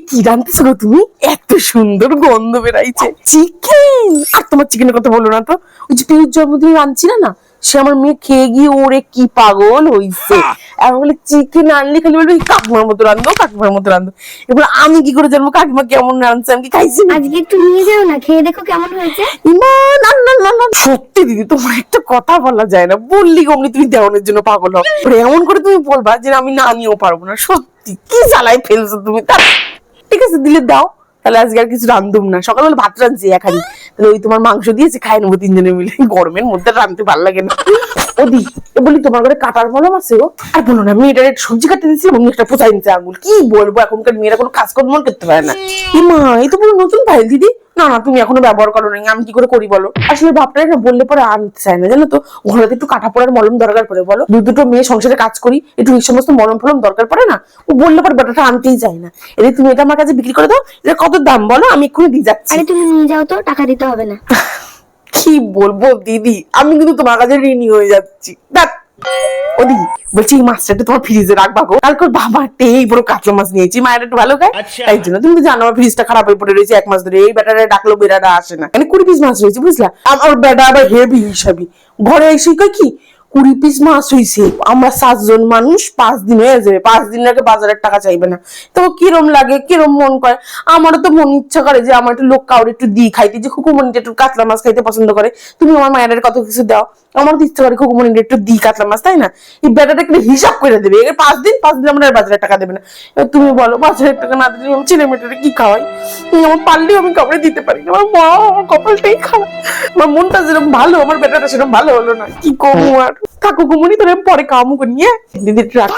কি রান্তেছো গো তুমি? এত সুন্দর গন্ধ বেরাইছে। চিকেন? আর তোমার চিকেনের কথা বলো না তো। ওই যে পিউর জন্মদিনে রাঁধছি না, সে আমার মেয়ে খেয়ে গিয়ে ওরে কি পাগল হইছে। আর বলে চিকেন আনলে খালি বলবে কাকিমার মতো রান্ধো, কাকিমার মতো রান্ধো। এবার আমি কি করে জানবো কাকিমা কেমন রাঁধছে? আমি কি খাইছি না? আজকে একটু নিয়ে যাও না, খেয়ে দেখো কেমন হয়েছে। ইমা, না না না না, সত্যি দিদি তোমার একটা কথা বলা যায় না, বললি অমনি তুমি দেওয়ানের জন্য পাগল হও। এমন করে তুমি বলবা যে আমি না নিয়েও পারবো না। সত্যি কি জ্বালাই ফেলছো তুমি। ঠিক আছে দিলে দাও, তাহলে আজকে আর কিছু রান্ধুম না। সকালবেলা ভাত রাঁধছি একানি, তাহলে ওই তোমার মাংস দিয়েছে খাই নেবো তিনজনে মিলে। গরমের মধ্যে রাঁধতে ভালো লাগে না। ওদি বলি তোমার ঘরে কাটার মলম আছে গো? আর বলো না, মেয়েটার একটু সবজি কাটতে দিচ্ছি এবং একটা পোচাই নিচ্ছে আঙুল। কি বলবো, এখনকার মেয়েরা কোনো কাজকর্ম করতে পারে না। এই মা, এই তো পুরো নতুন ফাইল দিদি। না না, তুমি এখনো ব্যবহার করো না, আমি কি করে করি বলো? আসলে বাপটা না বললে পরে আনতে চায় না, জানো তো। ঘরে একটু কাটা পড়ার মলম দরকার পড়ে বলো। দুটো মেয়ে সংসারে কাজ করি, একটু এই সমস্ত মলম ফলম দরকার পড়ে না। ও বললে পরে ব্যাটাটা আনতেই চায় না। এটা তুমি এটা আমার কাছে বিক্রি করে দাও, এটা কত দাম বলো, আমি এক্ষুনি দিয়ে যাচ্ছি। আরে তুমি নিয়ে যাও তো, টাকা দিতে হবে না। কি বলবো দিদি, আমি কিন্তু তোমার কাছে ঋণী হয়ে যাচ্ছি। দেখ ওদি বলছি এই মাছটা তোমার ফ্রিজে রাখবা গো, কালকে বাবা এই বড় কাঁচা মাছ নিয়েছি, মায়ের একটু ভালো খায়, তাই জন্য। তুমি তো জানো আমার ফ্রিজটা খারাপ হয়ে পড়ে রয়েছে 1 মাস ধরে। এই ব্যাটারে ডাকলো বেড়াটা আসে না, মানে 20 পিস মাছ রয়েছে বুঝলা। আমার বেটা আবার হেভি হিসাবি, ঘরে এসে কই কি 20 পিস মাছ হয়েছে। আমরা 7 জন মানুষ, 5 দিন হয়ে যাবে। 5 দিন আগে বাজারের টাকা চাইবে না, তো কিরম লাগে, কিরম মন করে। আমারও তো মন ইচ্ছা করে যে আমার একটু লোক কাউরে একটু দিই খাইতে, যে খুকুমনিটা একটু কাতলা মাছ খাইতে পছন্দ করে। তুমি আমার মায়ের কত কিছু দাও, আমার তো ইচ্ছা করে খুকুমনিটা একটু দিই কাতলা মাছ, তাই না? এই বেটাটা একটু হিসাব করে দেবে। 5 দিন আমরা বাজারের টাকা দেবে না। এবার তুমি বলো, বাজারের টাকা না দিলে আমি ছেলে মেয়েটারে কি খাওয়াই? আমার পারলেও আমি কাউরে দিতে পারি না। আমার মা, আমার কপালটাই খারাপ। আমার মনটা যেরকম ভালো, আমার বেটাটা সেরকম ভালো হলো না। কি করবো আর? থাকো কুমুনি, তোর পরে কামু নিয়ে দিদি রাখ।